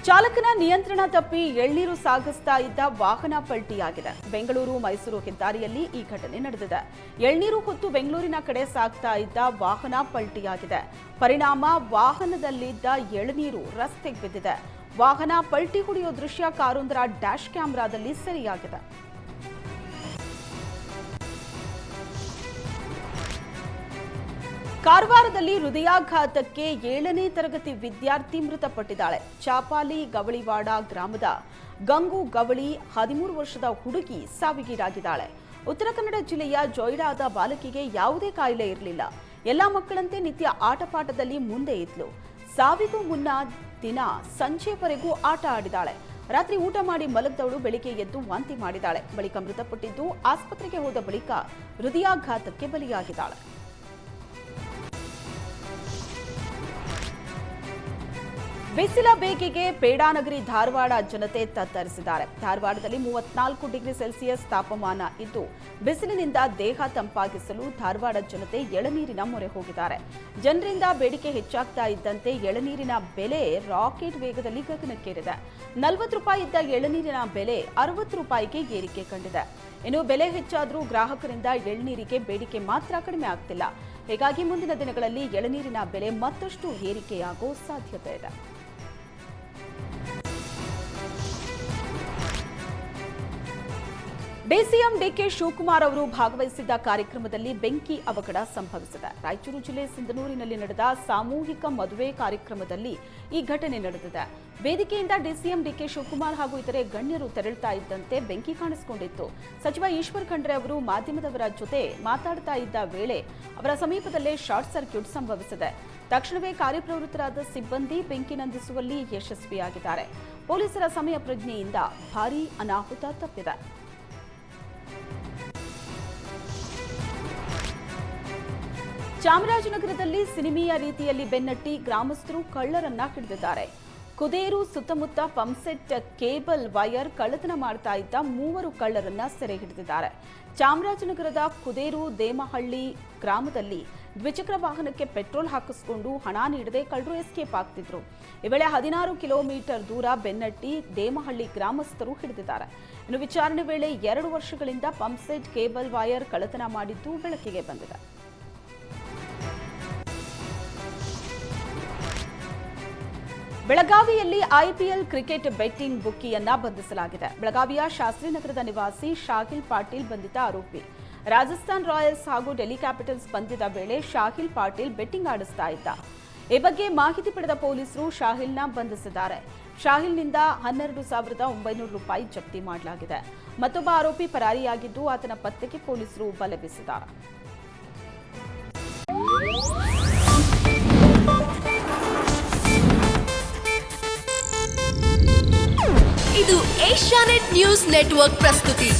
ಚಾಲಕನ ನಿಯಂತ್ರಣ ತಪ್ಪಿ ಎಳ್ನೀರು ಸಾಗಿಸ್ತಾ ಇದ್ದ ವಾಹನ ಪಲ್ಟಿಯಾಗಿದೆ. ಬೆಂಗಳೂರು ಮೈಸೂರು ಹೆದ್ದಾರಿಯಲ್ಲಿ ಈ ಘಟನೆ ನಡೆದಿದೆ. ಎಳ್ನೀರು ಹೊತ್ತು ಬೆಂಗಳೂರಿನ ಕಡೆ ಸಾಗ್ತಾ ಇದ್ದ ವಾಹನ ಪಲ್ಟಿಯಾಗಿದೆ. ಪರಿಣಾಮ ವಾಹನದಲ್ಲಿದ್ದ ಎಳನೀರು ರಸ್ತೆಗೆ ಬಿದ್ದಿದೆ. ವಾಹನ ಪಲ್ಟಿ ಹೊಡೆಯೋ ದೃಶ್ಯ ಕಾರೊಂದರ ಡ್ಯಾಶ್ ಕ್ಯಾಮೆರಾದಲ್ಲಿ ಸೆರೆಯಾಗಿದೆ. ಕಾರವಾರದಲ್ಲಿ ಹೃದಯಾಘಾತಕ್ಕೆ 7ನೇ ತರಗತಿ ವಿದ್ಯಾರ್ಥಿ ಮೃತಪಟ್ಟಿದ್ದಾಳೆ. ಚಾಪಾಲಿ ಗವಳಿವಾಡ ಗ್ರಾಮದ ಗಂಗು ಗವಳಿ 13 ವರ್ಷದ ಹುಡುಗಿ ಸಾವಿಗೀಡಾಗಿದ್ದಾಳೆ. ಉತ್ತರ ಕನ್ನಡ ಜಿಲ್ಲೆಯ ಜೊಯ್ಡಾದ ಬಾಲಕಿಗೆ ಯಾವುದೇ ಕಾಯಿಲೆ ಇರಲಿಲ್ಲ. ಎಲ್ಲ ಮಕ್ಕಳಂತೆ ನಿತ್ಯ ಆಟಪಾಠದಲ್ಲಿ ಮುಂದೆ ಇದ್ಲು. ಸಾವಿಗೂ ಮುನ್ನ ದಿನ ಸಂಜೆವರೆಗೂ ಆಟ ಆಡಿದಾಳೆ. ರಾತ್ರಿ ಊಟ ಮಾಡಿ ಮಲಗಿದವಳು ಬೆಳಿಗ್ಗೆ ಎದ್ದು ವಾಂತಿ ಮಾಡಿದಾಳೆ. ಬಳಿಕ ಮೃತಪಟ್ಟಿದ್ದು ಆಸ್ಪತ್ರೆಗೆ ಹೋದ ಬಳಿಕ ಹೃದಯಾಘಾತಕ್ಕೆ ಬಲಿಯಾಗಿದ್ದಾಳೆ. ಬಿಸಿಲ ಬೇಗೆಗೆ ಪೇಡಾನಗರಿ ಧಾರವಾಡ ಜನತೆ ತತ್ತರಿಸಿದ್ದಾರೆ. ಧಾರವಾಡದಲ್ಲಿ 34 ಡಿಗ್ರಿ ಸೆಲ್ಸಿಯಸ್ ತಾಪಮಾನ ಇದ್ದು ಬಿಸಿಲಿನಿಂದ ದೇಹ ತಂಪಾಗಿಸಲು ಧಾರವಾಡ ಜನತೆ ಎಳನೀರಿನ ಮೊರೆ ಹೋಗಿದ್ದಾರೆ. ಜನರಿಂದ ಬೇಡಿಕೆ ಹೆಚ್ಚಾಗ್ತಾ ಇದ್ದಂತೆ ಎಳನೀರಿನ ಬೆಲೆ ರಾಕೆಟ್ ವೇಗದಲ್ಲಿ ಗಗನಕ್ಕೇರಿದೆ. 40 ರೂಪಾಯಿ ಇದ್ದ ಎಳನೀರಿನ ಬೆಲೆ 60 ರೂಪಾಯಿಗೆ ಏರಿಕೆ ಕಂಡಿದೆ. ಇನ್ನು ಬೆಲೆ ಹೆಚ್ಚಾದರೂ ಗ್ರಾಹಕರಿಂದ ಎಳನೀರಿಗೆ ಬೇಡಿಕೆ ಮಾತ್ರ ಕಡಿಮೆ ಆಗ್ತಿಲ್ಲ. ಹೀಗಾಗಿ ಮುಂದಿನ ದಿನಗಳಲ್ಲಿ ಎಳನೀರಿನ ಬೆಲೆ ಮತ್ತಷ್ಟು ಏರಿಕೆಯಾಗೋ ಸಾಧ್ಯತೆ ಇದೆ. ಡಿಸಿಎಂ ಡಿಕೆ ಶಿವಕುಮಾರ್ ಅವರು ಭಾಗವಹಿಸಿದ್ದ ಕಾರ್ಯಕ್ರಮದಲ್ಲಿ ಬೆಂಕಿ ಅವಘಡ ಸಂಭವಿಸಿದೆ. ರಾಯಚೂರು ಜಿಲ್ಲೆ ಸಿಂಧನೂರಿನಲ್ಲಿ ನಡೆದ ಸಾಮೂಹಿಕ ಮದುವೆ ಕಾರ್ಯಕ್ರಮದಲ್ಲಿ ಈ ಘಟನೆ ನಡೆದಿದೆ. ವೇದಿಕೆಯಿಂದ ಡಿಸಿಎಂ ಡಿಕೆ ಶಿವಕುಮಾರ್ ಹಾಗೂ ಇತರೆ ಗಣ್ಯರು ತೆರಳುತ್ತಾ ಇದ್ದಂತೆ ಬೆಂಕಿ ಕಾಣಿಸಿಕೊಂಡಿತ್ತು. ಸಚಿವ ಈಶ್ವರ್ ಖಂಡ್ರೆ ಅವರು ಮಾಧ್ಯಮದವರ ಜೊತೆ ಮಾತಾಡ್ತಾ ಇದ್ದ ವೇಳೆ ಅವರ ಸಮೀಪದಲ್ಲೇ ಶಾರ್ಟ್ ಸರ್ಕ್ಯೂಟ್ ಸಂಭವಿಸಿದೆ. ತಕ್ಷಣವೇ ಕಾರ್ಯಪ್ರವೃತ್ತರಾದ ಸಿಬ್ಬಂದಿ ಬೆಂಕಿ ನಂದಿಸುವಲ್ಲಿ ಯಶಸ್ವಿಯಾಗಿದ್ದಾರೆ. ಪೊಲೀಸರ ಸಮಯ ಪ್ರಜ್ಞೆಯಿಂದ ಭಾರೀ ಅನಾಹುತ ತಪ್ಪಿದೆ. ಚಾಮರಾಜನಗರದಲ್ಲಿ ಸಿನಿಮೀಯ ರೀತಿಯಲ್ಲಿ ಬೆನ್ನಟ್ಟಿ ಗ್ರಾಮಸ್ಥರು ಕಳ್ಳರನ್ನ ಹಿಡಿದಿದ್ದಾರೆ. ಕುದೇರು ಸುತ್ತಮುತ್ತ ಪಂಪ್ಸೆಟ್ ಕೇಬಲ್ ವೈರ್ ಕಳ್ಳತನ ಮಾಡ್ತಾ ಇದ್ದ 3 ಕಳ್ಳರನ್ನ ಸೆರೆ ಹಿಡಿದಿದ್ದಾರೆ. ಚಾಮರಾಜನಗರದ ಕುದೇರು ದೇಮಹಳ್ಳಿ ಗ್ರಾಮದಲ್ಲಿ ದ್ವಿಚಕ್ರ ವಾಹನಕ್ಕೆ ಪೆಟ್ರೋಲ್ ಹಾಕಿಸಿಕೊಂಡು ಹಣ ನೀಡದೆ ಕಳ್ಳರು ಎಸ್ಕೇಪ್ ಆಗ್ತಿದ್ರು. ಈ ವೇಳೆ 16 ಕಿಲೋಮೀಟರ್ ದೂರ ಬೆನ್ನಟ್ಟಿ ದೇಮಹಳ್ಳಿ ಗ್ರಾಮಸ್ಥರು ಹಿಡಿದಿದ್ದಾರೆ. ಇನ್ನು ವಿಚಾರಣೆ ವೇಳೆ 2 ವರ್ಷಗಳಿಂದ ಪಂಪ್ಸೆಟ್ ಕೇಬಲ್ ವೈರ್ ಕಳ್ಳತನ ಮಾಡಿದ್ದು ಬೆಳಕಿಗೆ ಬಂದಿದೆ. ಬೆಳಗಾವಿಯಲ್ಲಿ ಐಪಿಎಲ್ ಕ್ರಿಕೆಟ್ ಬೆಟ್ಟಿಂಗ್ ಬುಕ್ಕಿಯನ್ನ ಬಂಧಿಸಲಾಗಿದೆ. ಬೆಳಗಾವಿಯ ಶಾಸ್ತ್ರಿನಗರದ ನಿವಾಸಿ ಶಾಹಿಲ್ ಪಾಟೀಲ್ ಬಂಧಿತ ಆರೋಪಿ. ರಾಜಸ್ಥಾನ್ ರಾಯಲ್ಸ್ ಹಾಗೂ ಡೆಲ್ಲಿ ಕ್ಯಾಪಿಟಲ್ಸ್ ಪಂದ್ಯದ ವೇಳೆ ಶಾಹಿಲ್ ಪಾಟೀಲ್ ಬೆಟ್ಟಿಂಗ್ ಆಡಿಸ್ತಾ ಇದ್ದ. ಈ ಬಗ್ಗೆ ಮಾಹಿತಿ ಪಡೆದ ಪೊಲೀಸರು ಶಾಹಿಲ್ನ ಬಂಧಿಸಿದ್ದಾರೆ. ಶಾಹಿಲ್ನಿಂದ 12,900 ರೂಪಾಯಿ ಜಪ್ತಿ ಮಾಡಲಾಗಿದೆ. ಮತ್ತೊಬ್ಬ ಆರೋಪಿ ಪರಾರಿಯಾಗಿದ್ದು ಆತನ ಪತ್ತೆಗೆ ಪೊಲೀಸರು ಬಲೆ ಬೀಸಿದ್ದಾರೆ. ಇದು ಏಷ್ಯಾನೆಟ್ ನ್ಯೂಸ್ ನೆಟ್ವರ್ಕ್ ಪ್ರಸ್ತುತಿ.